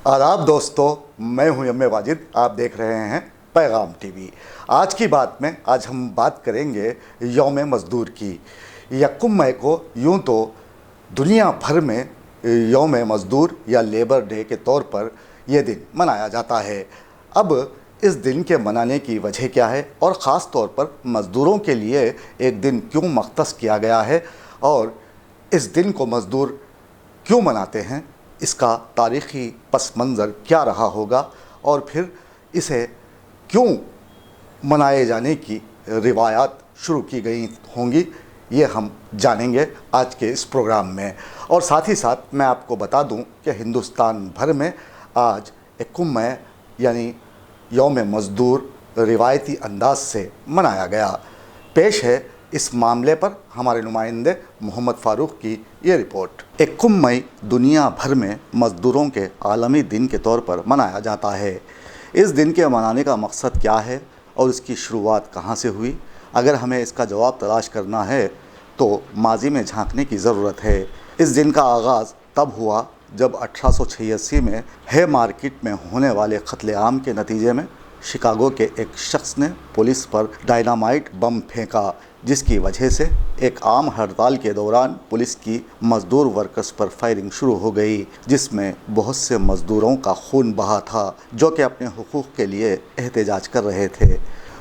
आदाब दोस्तों, मैं हूं एम ए वाजिद। आप देख रहे हैं पैगाम टीवी। आज की बात में आज हम बात करेंगे यौम मज़दूर की। यक्कुम मई को यूं तो दुनिया भर में यौम मज़दूर या लेबर डे के तौर पर यह दिन मनाया जाता है। अब इस दिन के मनाने की वजह क्या है और ख़ास तौर पर मज़दूरों के लिए एक दिन क्यों मख्तस किया गया है और इस दिन को मज़दूर क्यों मनाते हैं, इसका तारीख़ी पस मंज़र क्या रहा होगा और फिर इसे क्यों मनाए जाने की रिवायात शुरू की गई होंगी, ये हम जानेंगे आज के इस प्रोग्राम में। और साथ ही साथ मैं आपको बता दूं कि हिंदुस्तान भर में आज यक्कुम मई यानी यौम मज़दूर रिवायती अंदाज से मनाया गया। पेश है इस मामले पर हमारे नुमाइंदे मोहम्मद फ़ारूक की ये रिपोर्ट। यक्कुम मई दुनिया भर में मज़दूरों के आलमी दिन के तौर पर मनाया जाता है। इस दिन के मनाने का मकसद क्या है और इसकी शुरुआत कहाँ से हुई? अगर हमें इसका जवाब तलाश करना है तो माजी में झांकने की ज़रूरत है। इस दिन का आगाज़ तब हुआ जब 1886 में है मार्केट में होने वाले कत्लेआम के नतीजे में शिकागो के एक शख्स ने पुलिस पर डायनामाइट बम फेंका, जिसकी वजह से एक आम हड़ताल के दौरान पुलिस की मज़दूर वर्कर्स पर फायरिंग शुरू हो गई, जिसमें बहुत से मज़दूरों का खून बहा था जो कि अपने हुकूक़ के लिए एहतजाज कर रहे थे।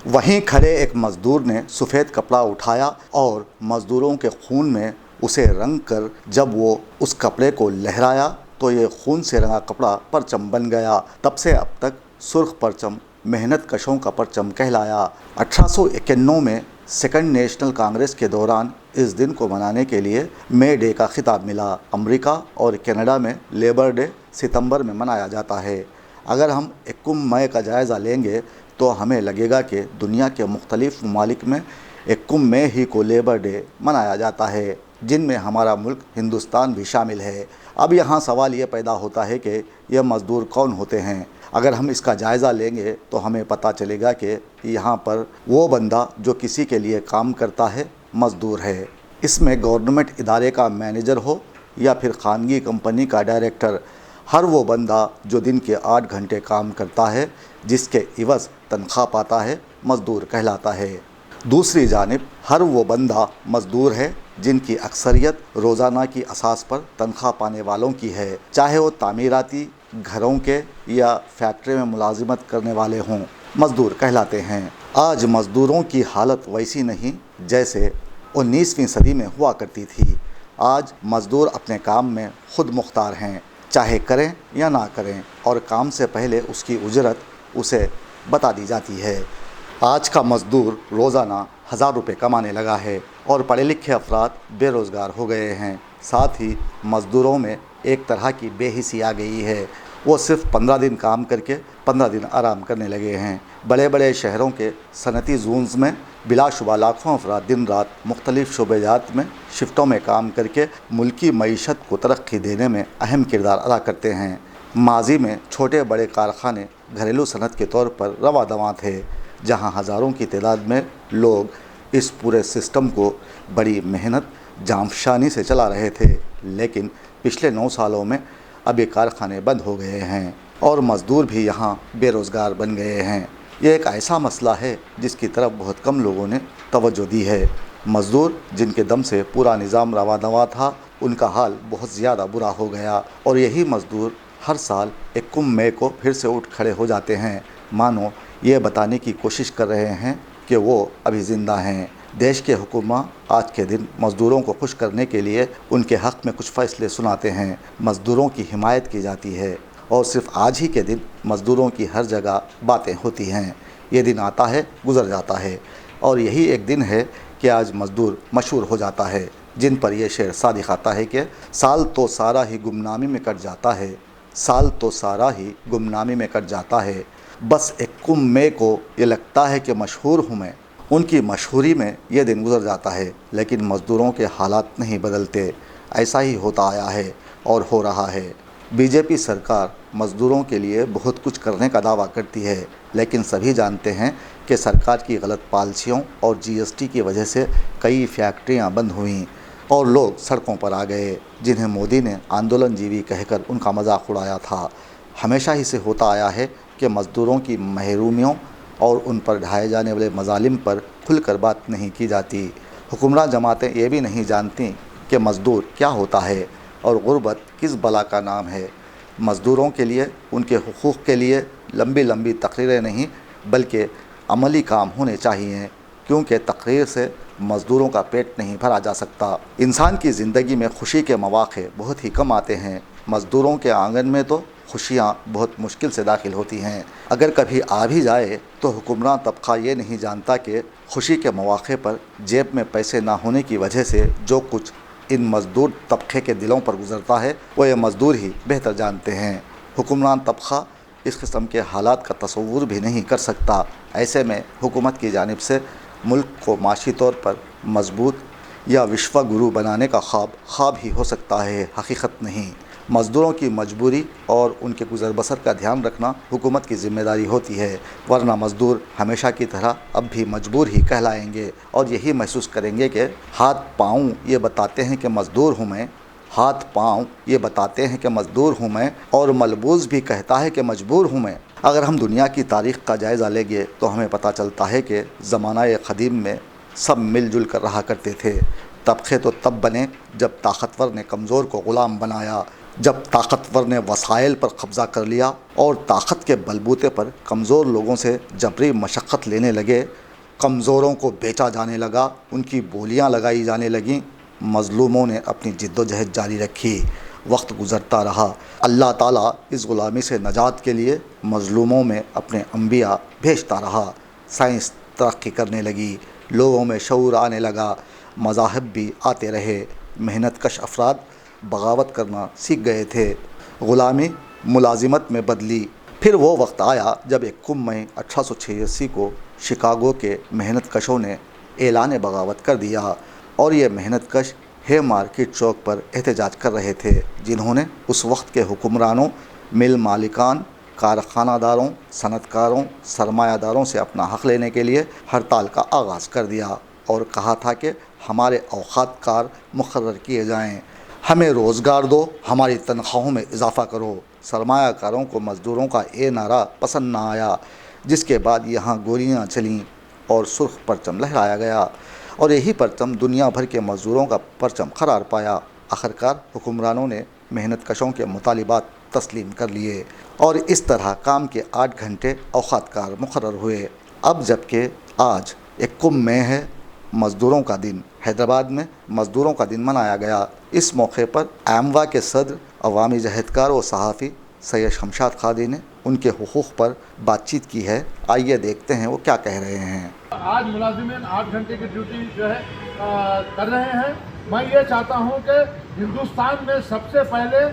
वहीं खड़े एक मज़दूर ने सफ़ेद कपड़ा उठाया और मज़दूरों के खून में उसे रंग कर जब वो उस कपड़े को लहराया तो ये खून से रंगा कपड़ा परचम बन गया। तब से अब तक सुर्ख परचम मेहनत कशों का परचम कहलाया। 1891 में सेकंड नेशनल कांग्रेस के दौरान इस दिन को मनाने के लिए मे डे का खिताब मिला। अमेरिका और कनाडा में लेबर डे सितंबर में मनाया जाता है। अगर हम यक्कुम मई का जायज़ा लेंगे तो हमें लगेगा कि दुनिया के मुख्तलिफ़ ममालिक में यक्कुम मई ही को लेबर डे मनाया जाता है, जिनमें हमारा मुल्क हिंदुस्तान भी शामिल है। अब यहाँ सवाल ये पैदा होता है कि यह मज़दूर कौन होते हैं। अगर हम इसका जायज़ा लेंगे तो हमें पता चलेगा कि यहाँ पर वो बंदा जो किसी के लिए काम करता है मज़दूर है। इसमें गवर्नमेंट इदारे का मैनेजर हो या फिर खानगी कंपनी का डायरेक्टर, हर वो बंदा जो दिन के 8 घंटे काम करता है जिसके इवज़ तनख्वाह पाता है मज़दूर कहलाता है। दूसरी जानिब हर वो बंदा मज़दूर है जिनकी अक्सरियत रोज़ाना की असास पर तनख्वाह पाने वालों की है, चाहे वो तामीराती घरों के या फैक्ट्री में मुलाजिमत करने वाले हों, मज़दूर कहलाते हैं। आज मज़दूरों की हालत वैसी नहीं जैसे 19वीं सदी में हुआ करती थी। आज मज़दूर अपने काम में ख़ुद मुख्तार हैं, चाहे करें या ना करें, और काम से पहले उसकी उजरत उसे बता दी जाती है। आज का मज़दूर रोज़ाना 1000 रुपये कमाने लगा है और पढ़े लिखे अफराद बेरोज़गार हो गए हैं। साथ ही मज़दूरों में एक तरह की बेहिसी आ गई है। वो सिर्फ 15 दिन काम करके 15 दिन आराम करने लगे हैं। बड़े बड़े शहरों के सनती जोन्स में बिलाशुबा लाखों अफराद दिन रात मुख्तलिफ़ शोबेजात में शिफ्टों में काम करके मुल्की मईशत को तरक्की देने में अहम किरदार अदा करते हैं। माजी में छोटे बड़े कारखाने घरेलू सनत के तौर पर रवा दवा थे, जहाँ हज़ारों की तादाद में लोग इस पूरे सिस्टम को बड़ी मेहनत जांफशानी से चला रहे थे। लेकिन पिछले 9 सालों में अब ये कारखाने बंद हो गए हैं और मज़दूर भी यहाँ बेरोज़गार बन गए हैं। ये एक ऐसा मसला है जिसकी तरफ बहुत कम लोगों ने तवज्जो दी है। मज़दूर जिनके दम से पूरा निज़ाम रवा दवा था, उनका हाल बहुत ज़्यादा बुरा हो गया और यही मज़दूर हर साल यक्कुम मई को फिर से उठ खड़े हो जाते हैं, मानो ये बताने की कोशिश कर रहे हैं कि वो अभी ज़िंदा हैं। देश के हुकूमा आज के दिन मज़दूरों को खुश करने के लिए उनके हक़ में कुछ फ़ैसले सुनाते हैं। मज़दूरों की हिमायत की जाती है और सिर्फ आज ही के दिन मज़दूरों की हर जगह बातें होती हैं। ये दिन आता है, गुज़र जाता है, और यही एक दिन है कि आज मज़दूर मशहूर हो जाता है, जिन पर यह शेर सादिक़ आता है कि साल तो सारा ही गुमनामी में कट जाता है, साल तो सारा ही गुमनामी में कट जाता है, बस यक्कुम मई को ये लगता है कि मशहूर हूँ मैं। उनकी मशहूरी में यह दिन गुज़र जाता है, लेकिन मज़दूरों के हालात नहीं बदलते। ऐसा ही होता आया है और हो रहा है। बीजेपी सरकार मज़दूरों के लिए बहुत कुछ करने का दावा करती है, लेकिन सभी जानते हैं कि सरकार की गलत पॉलिसियों और जीएसटी की वजह से कई फैक्ट्रियां बंद हुईं और लोग सड़कों पर आ गए, जिन्हें मोदी ने आंदोलन जीवी कहकर उनका मजाक उड़ाया था। ہمیشہ ہی سے ہوتا آیا ہے کہ مزدوروں کی محرومیوں اور ان پر ڈھائے جانے والے مظالم پر کھل کر بات نہیں کی جاتی۔ حکمراں جماعتیں یہ بھی نہیں جانتی کہ مزدور کیا ہوتا ہے اور غربت کس بلا کا نام ہے۔ مزدوروں کے لیے ان کے حقوق کے لیے لمبی لمبی تقریریں نہیں بلکہ عملی کام ہونے چاہیے، کیونکہ تقریر سے مزدوروں کا پیٹ نہیں بھرا جا سکتا۔ انسان کی زندگی میں خوشی کے مواقع بہت ہی کم آتے ہیں، مزدوروں کے آنگن میں تو خوشیاں بہت مشکل سے داخل ہوتی ہیں۔ اگر کبھی آ بھی جائے تو حکمراں طبقہ یہ نہیں جانتا کہ خوشی کے مواقع پر جیب میں پیسے نہ ہونے کی وجہ سے جو کچھ ان مزدور طبقے کے دلوں پر گزرتا ہے وہ یہ مزدور ہی بہتر جانتے ہیں۔ حکمران طبقہ اس قسم کے حالات کا تصور بھی نہیں کر سکتا۔ ایسے میں حکومت کی جانب سے ملک کو معاشی طور پر مضبوط یا وشوا گرو بنانے کا خواب ہی ہو سکتا ہے، حقیقت نہیں۔ مزدوروں کی مجبوری اور ان کے گزر بسر کا دھیان رکھنا حکومت کی ذمہ داری ہوتی ہے، ورنہ مزدور ہمیشہ کی طرح اب بھی مجبور ہی کہلائیں گے اور یہی محسوس کریں گے کہ ہاتھ پاؤں یہ بتاتے ہیں کہ مزدور ہوں میں، ہاتھ پاؤں یہ بتاتے ہیں کہ مزدور ہوں میں، اور ملبوس بھی کہتا ہے کہ مجبور ہوں میں۔ اگر ہم دنیا کی تاریخ کا جائزہ لیں گے تو ہمیں پتہ چلتا ہے کہ زمانہ قدیم میں سب مل جل کر رہا کرتے تھے۔ طبقے تو تب بنے جب طاقتور نے کمزور کو غلام بنایا، جب طاقتور نے وسائل پر قبضہ کر لیا اور طاقت کے بلبوتے پر کمزور لوگوں سے جبری مشقت لینے لگے، کمزوروں کو بیچا جانے لگا، ان کی بولیاں لگائی جانے لگیں، مظلوموں نے اپنی جد و جہد جاری رکھی، وقت گزرتا رہا، اللہ تعالیٰ اس غلامی سے نجات کے لیے مظلوموں میں اپنے انبیاء بھیجتا رہا، سائنس ترقی کرنے لگی، لوگوں میں شعور آنے لگا، مذاہب بھی آتے رہے، محنت کش افراد بغاوت کرنا سیکھ گئے تھے، غلامی ملازمت میں بدلی۔ پھر وہ وقت آیا جب 1 مئی 1886 کو شکاگو کے محنت کشوں نے اعلان بغاوت کر دیا، اور یہ محنت کش ہے مارکیٹ چوک پر احتجاج کر رہے تھے، جنہوں نے اس وقت کے حکمرانوں، مل مالکان، کارخانہ داروں، صنعت کاروں، سرمایہ داروں سے اپنا حق لینے کے لیے ہڑتال کا آغاز کر دیا اور کہا تھا کہ ہمارے اوقات کار مقرر کیے جائیں، ہمیں روزگار دو، ہماری تنخواہوں میں اضافہ کرو۔ سرمایہ کاروں کو مزدوروں کا یہ نعرہ پسند نہ آیا، جس کے بعد یہاں گولیاں چلیں اور سرخ پرچم لہرایا گیا، اور یہی پرچم دنیا بھر کے مزدوروں کا پرچم قرار پایا۔ آخرکار حکمرانوں نے محنت کشوں کے مطالبات تسلیم کر لیے اور اس طرح کام کے 8 گھنٹے اوقات کار مقرر ہوئے۔ اب جبکہ آج 1 مئی ہے، مزدوروں کا دن، حیدرآباد میں مزدوروں کا دن منایا گیا۔ اس موقع پر ایموا کے صدر، عوامی جہدکار و صحافی سید شمشاد قادری نے ان کے حقوق پر بات چیت کی ہے۔ آئیے دیکھتے ہیں وہ کیا کہہ رہے ہیں۔ آج ملازمین 8 گھنٹے کی ڈیوٹی جو ہے کر رہے ہیں۔ میں یہ چاہتا ہوں کہ ہندوستان میں سب سے پہلے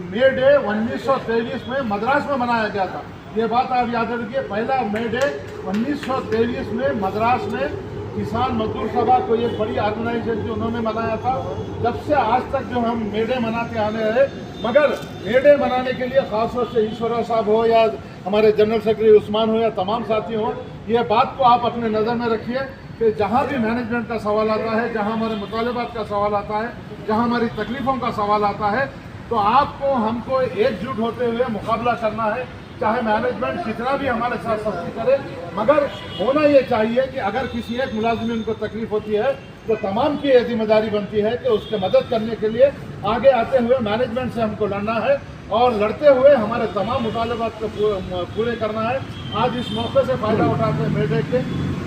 مے ڈے 1923 میں مدراس میں منایا گیا تھا۔ یہ بات آپ یاد رکھیے، پہلا مے ڈے 1923 میں مدراس میں کسان مزدور سبھا کو یہ بڑی آرگنائزیشن تھی، انہوں نے منایا تھا۔ جب سے آج تک جو ہم مے ڈے مناتے آ رہے ہیں، مگر مے ڈے منانے کے لیے خاص طور سے ایشورا صاحب ہو یا ہمارے جنرل سیکرٹری عثمان ہو یا تمام ساتھی ہوں، یہ بات کو آپ اپنے نظر میں رکھیے کہ جہاں بھی مینجمنٹ کا سوال آتا ہے، جہاں ہمارے مطالبات کا سوال آتا ہے، جہاں ہماری تکلیفوں کا سوال آتا ہے، تو آپ کو ہم کو ایک جٹ ہوتے ہوئے مقابلہ کرنا ہے۔ چاہے مینجمنٹ کتنا بھی ہمارے ساتھ سختی کرے، مگر ہونا یہ چاہیے کہ اگر کسی ایک ملازمین کو تکلیف ہوتی ہے تو تمام کی یہ ذمہ داری بنتی ہے کہ اس کے مدد کرنے کے لیے آگے آتے ہوئے مینجمنٹ سے ہم کو لڑنا ہے اور لڑتے ہوئے ہمارے تمام مطالبات کو پورے کرنا ہے۔ آج اس موقع سے فائدہ اٹھاتے ہیں میڈے کے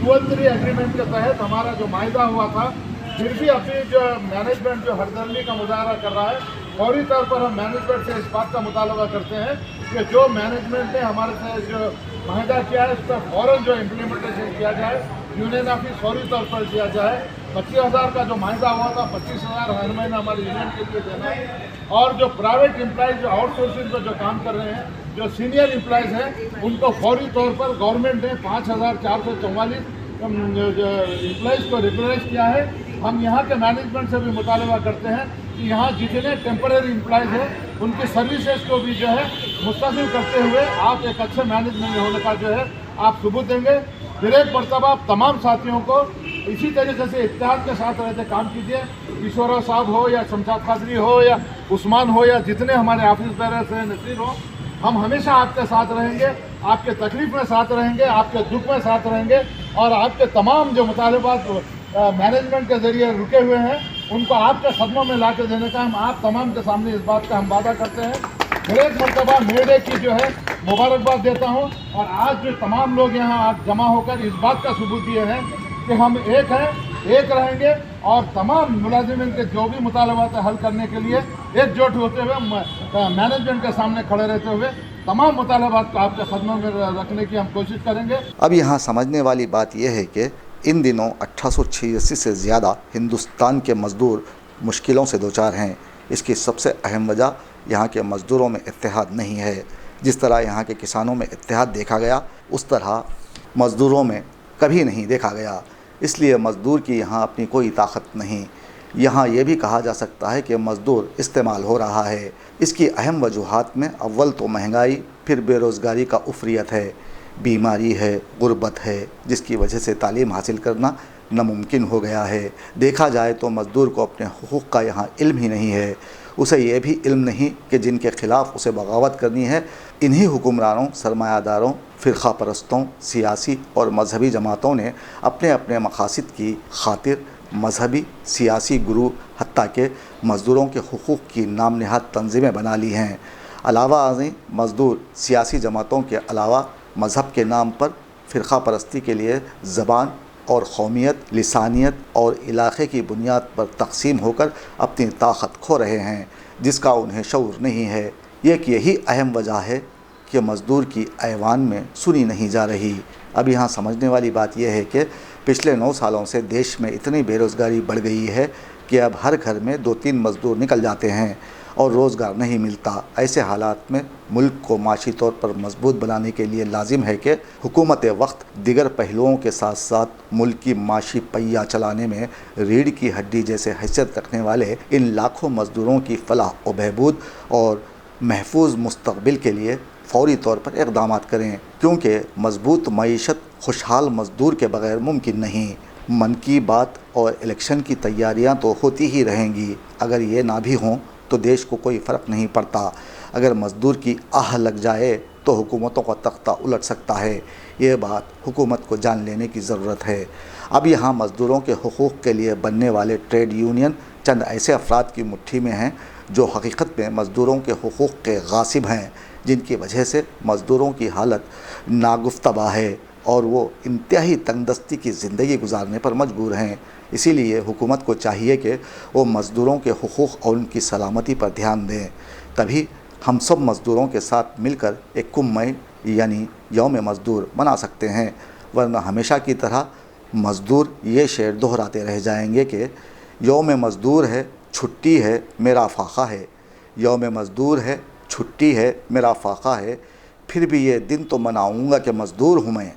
12 ایگریمنٹ کے تحت ہمارا جو معاہدہ ہوا تھا، پھر بھی ابھی جو مینجمنٹ جو ہردرمی کا مظاہرہ کر رہا ہے، فوری طور پر ہم مینجمنٹ سے اس بات کا مطالبہ کرتے ہیں کہ جو مینجمنٹ نے ہمارے سے جو معاہدہ کیا ہے اس پر فوراً جو امپلیمنٹیشن کیا جائے، یونین آفس فوری طور پر دیا جائے۔ 25,000 کا جو معاہدہ ہوا تھا، 25,000 ہر مہینہ ہمارے یونین کے لیے دینا ہے، اور جو پرائیویٹ امپلائز جو آؤٹ سورسنگ پہ جو کام کر رہے ہیں، جو سینئر امپلائز ہیں، ان کو فوری طور پر گورنمنٹ نے 5,444 امپلائز کو ریگولرائز کیا ہے۔ ہم یہاں کے مینجمنٹ سے بھی مطالبہ کرتے ہیں کہ یہاں جتنے ٹیمپرری امپلائز ہیں ان کی سروسز کو بھی جو ہے مستحکم کرتے ہوئے آپ ایک اچھے مینجمنٹ ہونے کا جو ہے آپ ثبوت دیں گے۔ پھر ایک مرتبہ تمام ساتھیوں کو اسی طریقے سے اتحاد کے ساتھ رہتے کام کیجیے۔ ایشورا صاحب ہو یا شمشاد قادری ہو یا عثمان ہو یا جتنے ہمارے آفس بیررز ہیں، نصیر ہو، हम हमेशा आपके साथ रहेंगे, आपके तकलीफ में साथ रहेंगे, आपके दुख में साथ रहेंगे और आपके तमाम जो मुतालबात मैनेजमेंट के ज़रिए रुके हुए हैं उनको आपके कदमों में ला के देने का हम आप तमाम के सामने इस बात का हम वादा करते हैं। फिर एक मरतबा मे डे की जो है मुबारकबाद देता हूँ और आज जो तमाम लोग यहाँ आज जमा होकर इस बात का सबूत दिए हैं कि हम एक हैं, एक रहेंगे और तमाम मुलाजिमिन के जो भी मुतालबात हल करने के लिए एकजुट होते हुए मैनेजमेंट के सामने खड़े रहते हुए तमाम मुतालबात को आपके कदमों में रखने की हम कोशिश करेंगे। अब यहाँ समझने वाली बात यह है कि इन दिनों 1886 से ज़्यादा हिंदुस्तान के मज़दूर मुश्किलों से दोचार हैं। इसकी सबसे अहम वजह यहाँ के मज़दूरों में इत्तेहाद नहीं है। जिस तरह यहाँ के किसानों में इत्तेहाद देखा गया उस तरह मज़दूरों में कभी नहीं देखा गया। इसलिए मज़दूर की यहाँ अपनी कोई ताकत नहीं। यहाँ ये भी कहा जा सकता है कि मज़दूर इस्तेमाल हो रहा है। इसकी अहम वजूहात में अव्वल तो महंगाई, फिर बेरोज़गारी का उफ़रियत है, बीमारी है, गुर्बत है, जिसकी वजह से तालीम हासिल करना नामुमकिन हो गया है। देखा जाए तो मज़दूर को अपने हुकूक़ का यहाँ इल्म ही नहीं है। उसे ये भी इल्म नहीं कि जिनके ख़िलाफ़ उसे बगावत करनी है इन्हीं हुक्मरानों, सरमायादारों, फ़िरक़ा परस्तों, सियासी और मजहबी जमातों ने अपने अपने मकासद की खातिर मजहबी सियासी गुरु हत्ता के मज़दूरों के हुकूक़ की नाम नहाद तंजीमें बना ली हैं। अलावा अज़ीं मज़दूर सियासी जमातों के अलावा मज़हब के नाम पर फ़िरक़ा परस्ती के लिए ज़बान और कौमियत, लिसानियत और इलाक़े की बुनियाद पर तक़सीम होकर अपनी ताकत खो रहे हैं, जिसका उन्हें शऊर नहीं है। यही अहम वजह है कि मज़दूर की ऐवान में सुनी नहीं जा रही। अब यहाँ समझने वाली बात यह है कि पिछले 9 सालों से देश में इतनी बेरोज़गारी बढ़ गई है कि अब हर घर में 2-3 मज़दूर निकल जाते हैं और रोज़गार नहीं मिलता। ऐसे हालात में मुल्क को माशी तौर पर मजबूत बनाने के लिए लाजिम है कि हुकूमत वक्त दिगर पहलुओं के साथ साथ मुल्क की माशी पहिया चलाने में रीढ़ की हड्डी जैसे हैसियत रखने वाले इन लाखों मज़दूरों की फलाह व बहबूद और महफूज मुस्तक़बिल के लिए फ़ौरी तौर पर इक़दाम करें, क्योंकि मजबूत मईशत खुशहाल मज़दूर के बग़ैर मुमकिन नहीं। मन की बात और इलेक्शन की तैयारियां तो होती ही रहेंगी। अगर ये ना भी हों तो देश को कोई फ़र्क नहीं पड़ता। अगर मज़दूर की आह लग जाए तो हुकूमतों का तख्ता उलट सकता है। ये बात हुकूमत को जान लेने की ज़रूरत है। अब यहाँ मज़दूरों के हुकूक़ के लिए बनने वाले ट्रेड यूनियन चंद ऐसे अफराद की मुट्ठी में हैं जो हकीकत में मज़दूरों के हुकूक़ के गासिब हैं, जिनकी वजह से मज़दूरों की हालत नागुफ्तबा है और वो इंतहाई तंगदस्ती की ज़िंदगी गुजारने पर मजबूर हैं। इसीलिए हुकूमत को चाहिए कि वो मज़दूरों के हुकूक़ और उनकी सलामती पर ध्यान दें। तभी हम सब मज़दूरों के साथ मिलकर 1 मई यानी यौम मज़दूर मना सकते हैं, वरना हमेशा की तरह मज़दूर ये शेर दोहराते रह जाएंगे कि यौम मज़दूर है, छुट्टी है, मेरा फाका है। यौम मज़दूर है, छुट्टी है, मेरा फाका है, फिर भी ये दिन तो मनाऊँगा कि मज़दूर हूँ मैं।